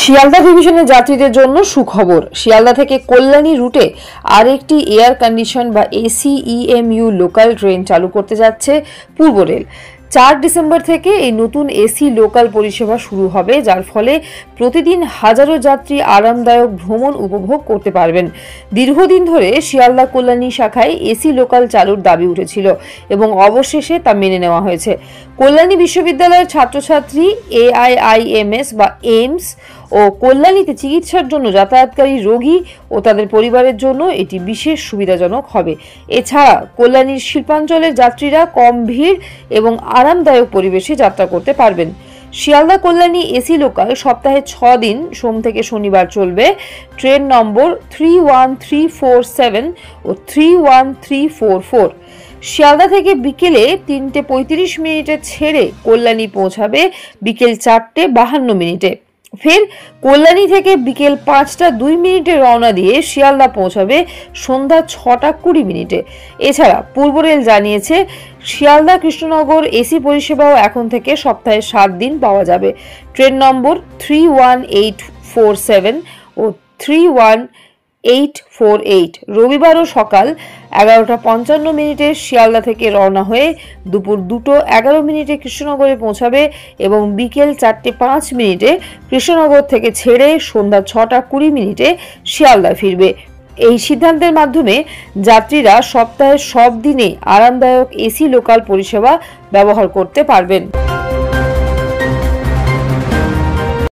শিয়ালদা ডিভিশনের যাত্রীদের জন্য সুখবর। শিয়ালদা থেকে কল্যাণী রুটে আরেকটি এয়ার কন্ডিশন বা এসিইএমইউ লোকাল ট্রেন চালু করতে যাচ্ছে পূর্ব রেল। 4 ডিসেম্বর থেকে এই নতুন এসি লোকাল পরিষেবা শুরু হবে, যার ফলে প্রতিদিন হাজারো যাত্রী আরামদায়ক ভ্রমণ উপভোগ করতে পারবেন। দীর্ঘদিন ধরে শিয়ালদা কল্যাণী শাখায় এসি লোকাল চালুর দাবি উঠেছিল এবং অবশেষে তা মেনে নেওয়া হয়েছে। কল্যাণী বিশ্ববিদ্যালয়ের ছাত্রছাত্রী, এআইআইএমএস বা এইমস ও কল্যাণীতে চিকিৎসার জন্য যাতায়াতকারী রোগী ও তাদের পরিবারের জন্য এটি বিশেষ সুবিধাজনক হবে। এছাড়া কল্যাণীর শিল্পাঞ্চলের যাত্রীরা কম ভিড় এবং আরামদায়ক পরিবেশে যাত্রা করতে পারবেন। শিয়ালদা কল্যাণী এসি লোকাল সপ্তাহে 6 দিন সোম থেকে শনিবার চলবে। ট্রেন নম্বর 31347 ও 31344। শিয়ালদা থেকে বিকেলে 3:35 ছেড়ে কল্যাণী পৌঁছাবে বিকেল 4:52। ফের কল্যাণী থেকে বিকেল 5:02 রওনা দিয়ে শিয়ালদা পৌঁছাবে সন্ধ্যা 6:20। এছাড়া পূর্ব রেল জানিয়েছে, শিয়ালদা কৃষ্ণনগর এসি পরিষেবাও এখন থেকে সপ্তাহে 7 দিন পাওয়া যাবে। ট্রেন নম্বর 31847 ও 31848 রবিবারও সকাল 11:55 শিয়ালদা থেকে রওনা হয়ে দুপুর 2:11 কৃষ্ণনগরে পৌঁছাবে এবং বিকেল 4:05 কৃষ্ণনগর থেকে ছেড়ে সন্ধ্যা 6:20 শিয়ালদা ফিরবে। এই সিদ্ধান্তের মাধ্যমে যাত্রীরা সপ্তাহের সব দিনে আরামদায়ক এসি লোকাল পরিষেবা ব্যবহার করতে পারবেন।